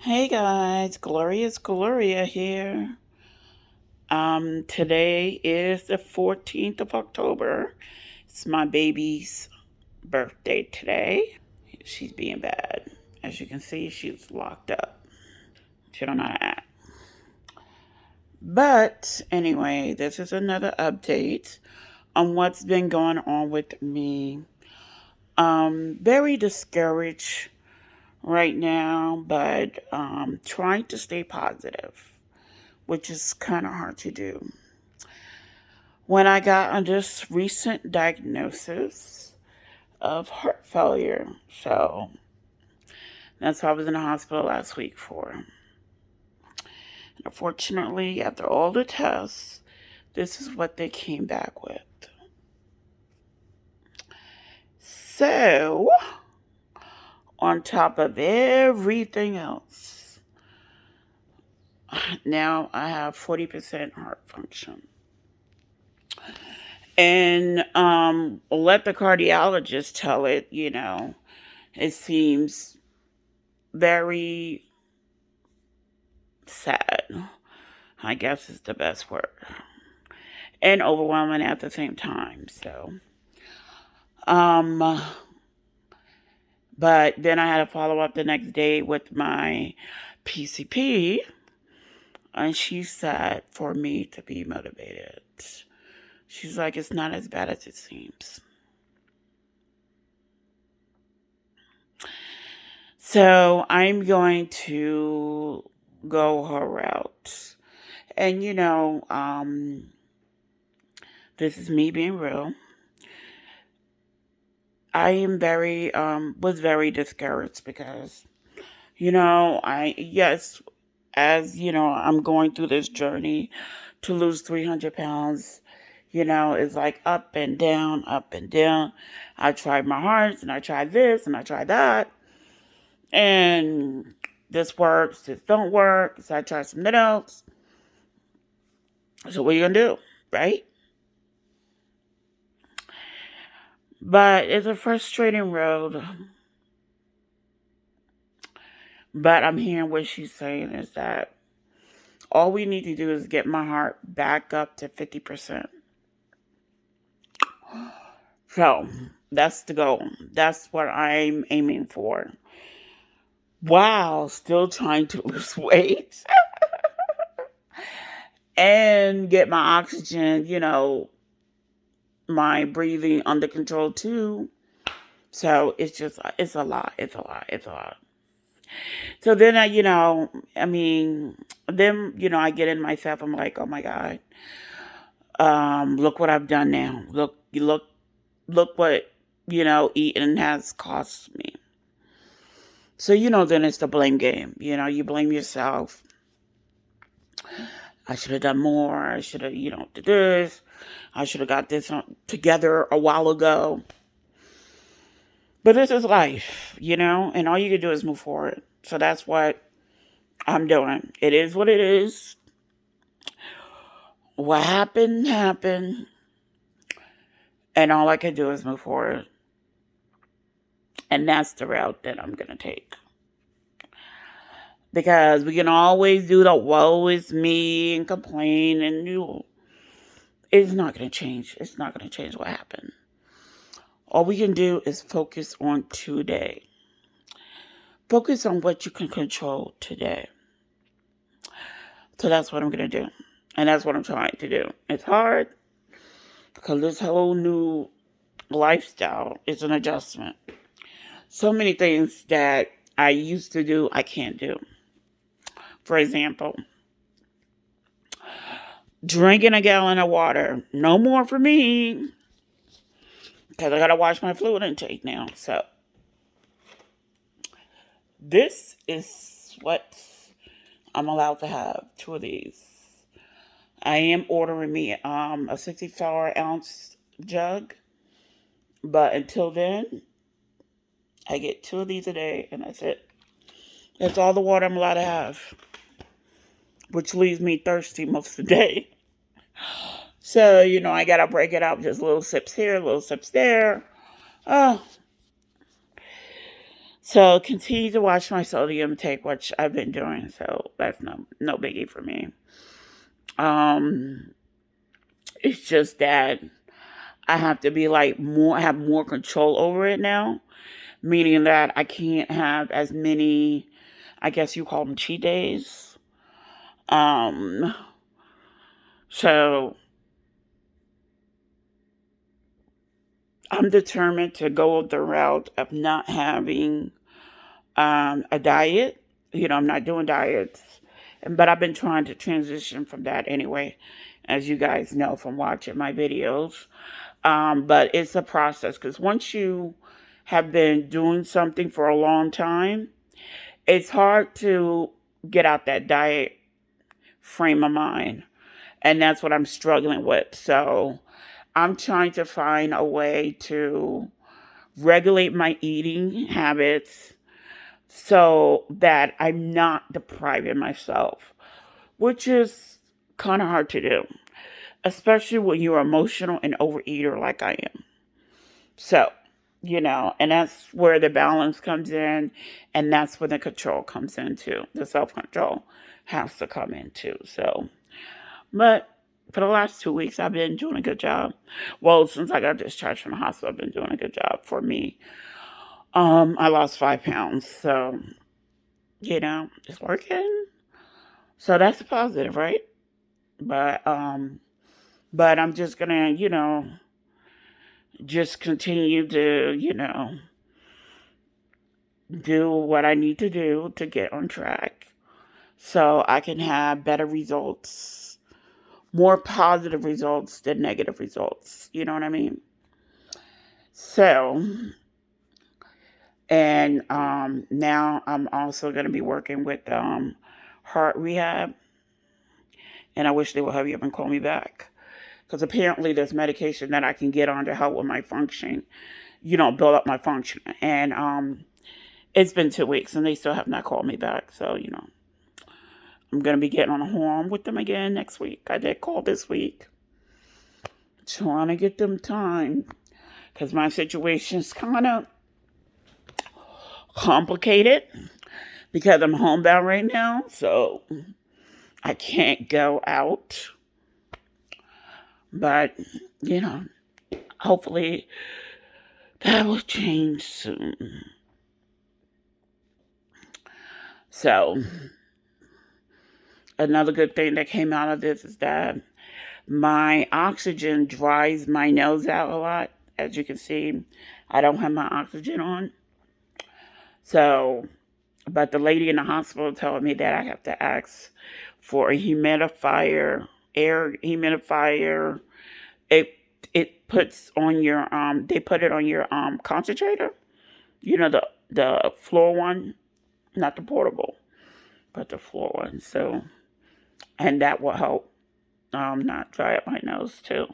Hey guys, Glorious Gloria here. Today is the 14th of October. It's my baby's birthday today. She's being bad. As you can see, she's locked up. She don't know how to act. But anyway, this is another update on what's been going on with me. Very discouraged right now, but trying to stay positive, which is kind of hard to do. When I got on this recent diagnosis of heart failure, so that's what I was in the hospital last week for. Unfortunately, after all the tests, this is what they came back with. So, on top of everything else, now I have 40% heart function. And let the cardiologist tell it, it seems very sad, I guess is the best word, and overwhelming at the same time. So, um, but then I had to follow up the next day with my PCP, and she said for me to be motivated. She's like, it's not as bad as it seems. So I'm going to go her route. And this is me being real. I am was very discouraged because, I'm going through this journey to lose 300 pounds. It's like up and down, up and down. I tried my hardest and I tried this and I tried that. And this works, this don't work. So I tried something else. So what are you going to do? Right? But it's a frustrating road. But I'm hearing what she's saying is that all we need to do is get my heart back up to 50%. So that's the goal. That's what I'm aiming for. Wow, still trying to lose weight and get my oxygen, my breathing under control too. So it's a lot. It's a lot. It's a lot. So then I get in myself. I'm like, oh my God, look what I've done now. Look what, eating has cost me. So, then it's the blame game. You blame yourself. I should have done more. I should have, did this. I should have got this together a while ago. But this is life, and all you can do is move forward. So that's what I'm doing. It is what it is. What happened, happened. And all I can do is move forward. And that's the route that I'm going to take. Because we can always do the woe is me and complain and it's not going to change. It's not going to change what happened. All we can do is focus on today. Focus on what you can control today. So that's what I'm going to do. And that's what I'm trying to do. It's hard because this whole new lifestyle is an adjustment. So many things that I used to do, I can't do. For example, drinking a gallon of water. No more for me. Because I got to watch my fluid intake now. So, this is what I'm allowed to have. 2 of these. I am ordering me a 64-ounce jug. But until then, I get 2 of these a day. And that's it. That's all the water I'm allowed to have. Which leaves me thirsty most of the day. So, I got to break it up. Just little sips here, little sips there. Oh. So continue to watch my sodium intake, which I've been doing. So that's no biggie for me. Um, it's just that I have to be like have more control over it now, meaning that I can't have as many, I guess you call them cheat days. Um, so I'm determined to go the route of not having a diet. I'm not doing diets, but I've been trying to transition from that anyway, as you guys know from watching my videos. But it's a process because once you have been doing something for a long time, it's hard to get out that diet frame of mind. And that's what I'm struggling with. So I'm trying to find a way to regulate my eating habits so that I'm not depriving myself, which is kind of hard to do, especially when you're emotional and overeater like I am. So, and that's where the balance comes in, and that's where the control comes into. The self-control has to come into. So, but for the last 2 weeks, I've been doing a good job. Well, since I got discharged from the hospital, I've been doing a good job for me. I lost 5 pounds, so it's working. So that's a positive, right? But I'm just gonna, just continue to, do what I need to do to get on track so I can have better results, more positive results than negative results. You know what I mean? So, and now I'm also going to be working with heart rehab, and I wish they would hurry up and call me back because apparently there's medication that I can get on to help with my function, build up my function. And it's been 2 weeks and they still have not called me back. So, I'm going to be getting on a horn with them again next week. I did call this week, trying to get them time because my situation's kind of complicated because I'm homebound right now. So I can't go out. But, hopefully that will change soon. So, another good thing that came out of this is that my oxygen dries my nose out a lot. As you can see, I don't have my oxygen on. So, but the lady in the hospital told me that I have to ask for a humidifier, air humidifier. It puts on your they put it on your concentrator. The floor one, not the portable, but the floor one. So, and that will help not dry up my nose too.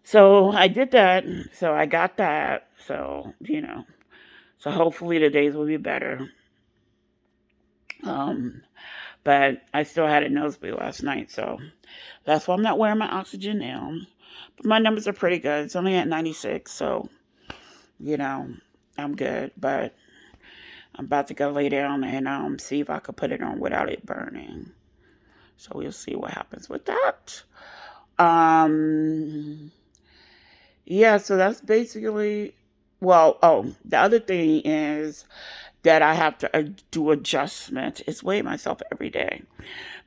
So I did that. So I got that. So so hopefully the days will be better. But I still had a nosebleed last night, so that's why I'm not wearing my oxygen now. But my numbers are pretty good. It's only at 96, so I'm good. But I'm about to go lay down and see if I could put it on without it burning. So we'll see what happens with that. Yeah, so that's basically, the other thing is that I have to do adjustment is weigh myself every day.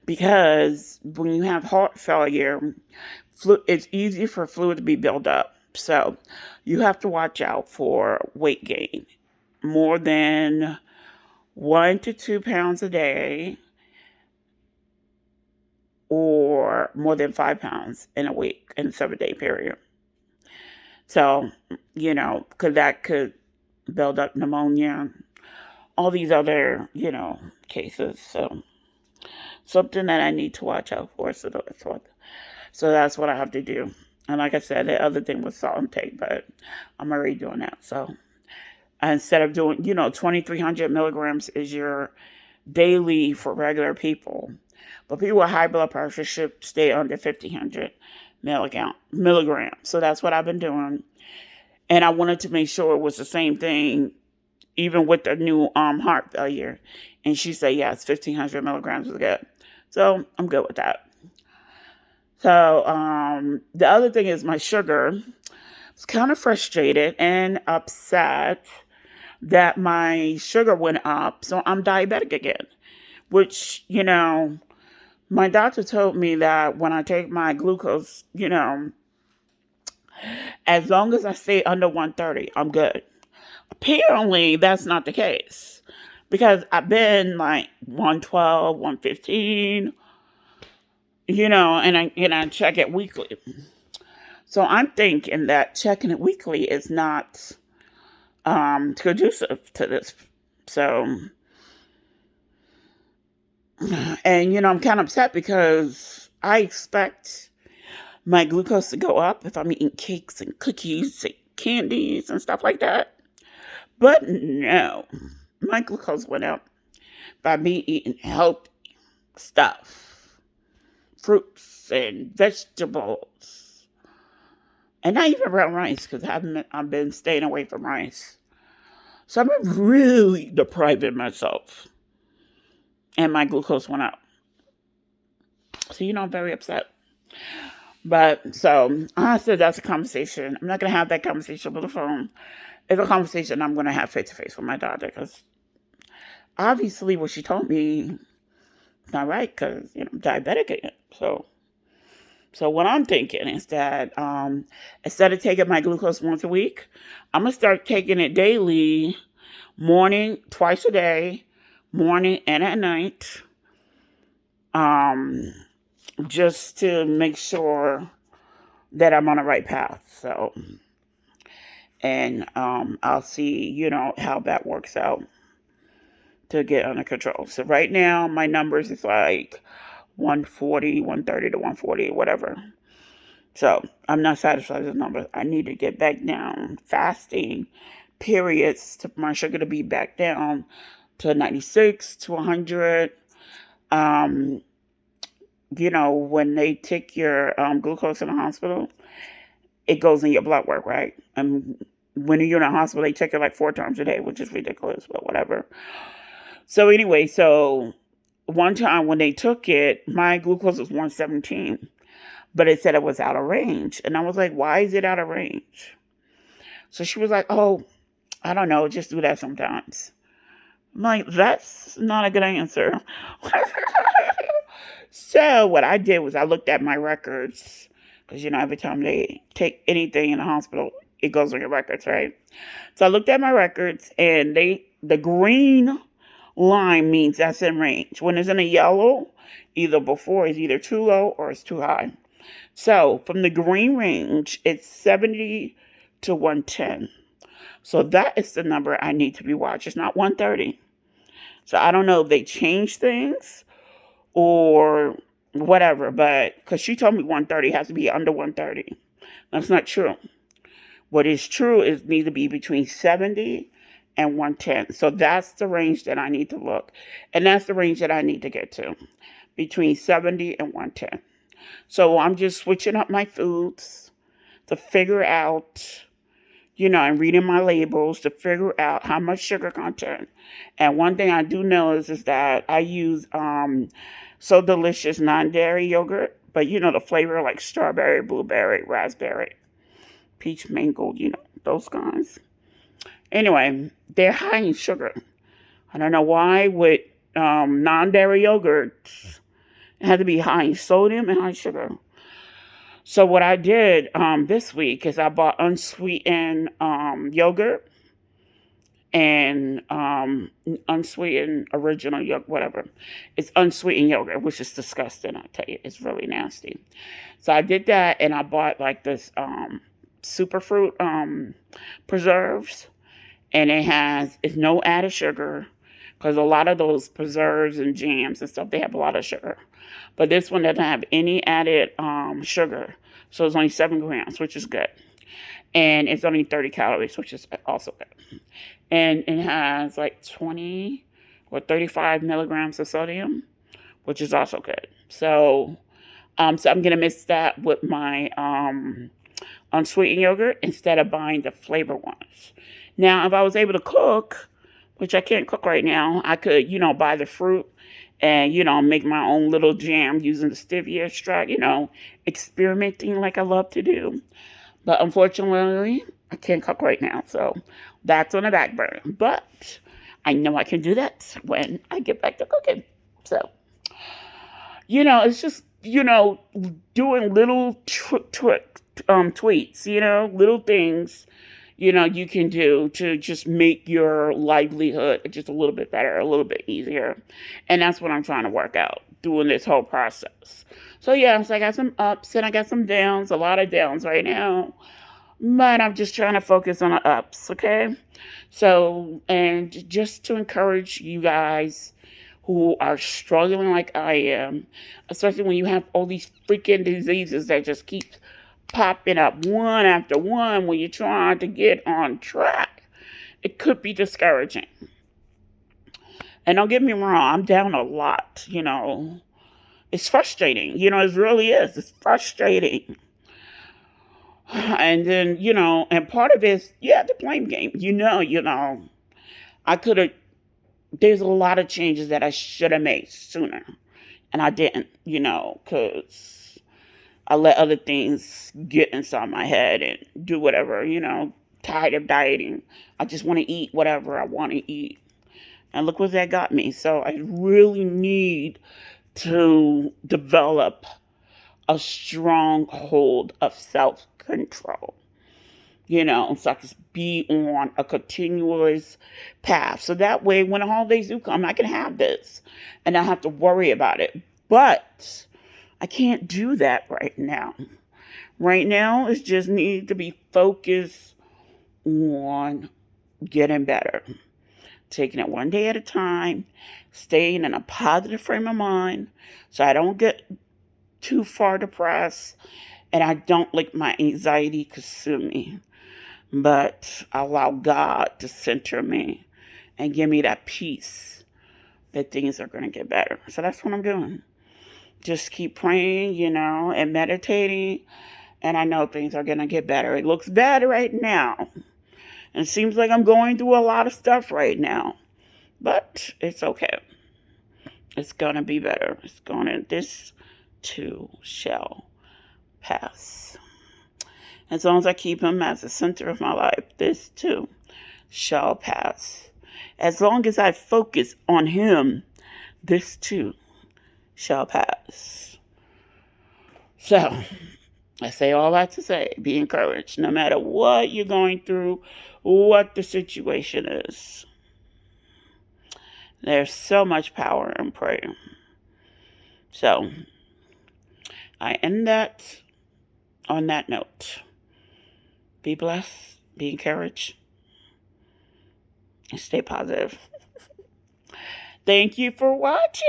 Because when you have heart failure, it's easy for fluid to be built up. So you have to watch out for weight gain. More than 1 to 2 pounds a day, or more than 5 pounds in a week, in a 7-day period. So, because that could build up pneumonia, all these other, cases. So, something that I need to watch out for. So that's what I have to do. And like I said, the other thing was salt intake, but I'm already doing that. So, instead of doing, 2,300 milligrams is your daily for regular people. But people with high blood pressure should stay under 1,500 milligrams. So that's what I've been doing. And I wanted to make sure it was the same thing even with the new heart failure. And she said, yes, 1,500 milligrams is good. So I'm good with that. So the other thing is my sugar. I was kind of frustrated and upset that my sugar went up. So I'm diabetic again, which, my doctor told me that when I take my glucose, as long as I stay under 130, I'm good. Apparently, that's not the case because I've been like 112, 115, and I check it weekly. So I'm thinking that checking it weekly is not conducive to this. So, and I'm kind of upset because I expect my glucose to go up if I'm eating cakes and cookies and candies and stuff like that. But no, my glucose went up by me eating healthy stuff, fruits and vegetables, and not even brown rice because I've been staying away from rice. So I've been really depriving myself, and my glucose went up. So I'm very upset. But so I said that's a conversation. I'm not gonna have that conversation over the phone. It's a conversation I'm gonna have face to face with my daughter because obviously what she told me is not right because I'm diabetic again. So what I'm thinking is that instead of taking my glucose once a week, I'm gonna start taking it daily, morning, twice a day, morning and at night, just to make sure that I'm on the right path. So, and I'll see, how that works out to get under control. So right now, my numbers is like 140, 130 to 140, whatever. So I'm not satisfied with the numbers. I need to get back down. Fasting periods to my sugar to be back down to 96 to 100. When they take your glucose in the hospital, it goes in your blood work, right? And when you're in a hospital, they check it like 4 times a day, which is ridiculous, but whatever. So anyway, one time when they took it, my glucose was 117, but it said it was out of range. And I was like, why is it out of range? So she was like, oh, I don't know, just do that sometimes. I'm like, that's not a good answer. So what I did was I looked at my records because, every time they take anything in the hospital, it goes on your records, right? So I looked at my records and the green line means that's in range. When it's in a yellow, either before it's either too low or it's too high. So from the green range, it's 70 to 110. So that is the number I need to be watching. It's not 130. So I don't know if they changed things or whatever, but because she told me 130 has to be under 130. That's not true. What is true is need to be between 70 and 110. So that's the range that I need to look. And that's the range that I need to get to, between 70 and 110. So I'm just switching up my foods to figure out, and reading my labels to figure out how much sugar content. And one thing I do know is that I use So Delicious non-dairy yogurt, but the flavor like strawberry, blueberry, raspberry, peach, mango, those kinds. Anyway, they're high in sugar. I don't know why with non-dairy yogurts, it had to be high in sodium and high in sugar. So what I did this week is I bought unsweetened yogurt and unsweetened original yogurt, whatever. It's unsweetened yogurt, which is disgusting, I tell you. It's really nasty. So I did that, and I bought like this superfruit preserves, and it's no added sugar, because a lot of those preserves and jams and stuff, they have a lot of sugar. But this one doesn't have any added sugar. So it's only 7 grams, which is good. And it's only 30 calories, which is also good. And it has like 20 or 35 milligrams of sodium, which is also good. So I'm going to mix that with my unsweetened yogurt instead of buying the flavor ones. Now, if I was able to cook, which I can't cook right now. I could, buy the fruit and, make my own little jam using the stevia extract, experimenting like I love to do. But unfortunately, I can't cook right now. So that's on the back burner. But I know I can do that when I get back to cooking. So, it's just, doing little tweets, little things, you can do to just make your livelihood just a little bit better, a little bit easier. And that's what I'm trying to work out, doing this whole process. So, yeah, so I got some ups and I got some downs, a lot of downs right now. But I'm just trying to focus on the ups, okay? So, and just to encourage you guys who are struggling like I am, especially when you have all these freaking diseases that just keep popping up one after one when you're trying to get on track. It could be discouraging. And don't get me wrong, I'm down a lot, It's frustrating, it really is. It's frustrating. And then, and part of it is, the blame game. I could have, there's a lot of changes that I should have made sooner. And I didn't, because I let other things get inside my head and do whatever, tired of dieting. I just want to eat whatever I want to eat. And look what that got me. So I really need to develop a strong hold of self-control, so I can be on a continuous path. So that way, when the holidays do come, I can have this and I have to worry about it. But I can't do that right now. Right now, it just needs to be focused on getting better. Taking it one day at a time, staying in a positive frame of mind so I don't get too far depressed and I don't let my anxiety consume me. But I allow God to center me and give me that peace that things are going to get better. So that's what I'm doing. Just keep praying, and meditating. And I know things are going to get better. It looks bad right now. And it seems like I'm going through a lot of stuff right now. But it's okay. It's going to be better. This too shall pass. As long as I keep him as the center of my life, this too shall pass. As long as I focus on him, this too shall pass. So, I say all that to say, be encouraged, no matter what you're going through, what the situation is. There's so much power in prayer. So, I end that on that note. Be blessed, be encouraged, and stay positive. Thank you for watching.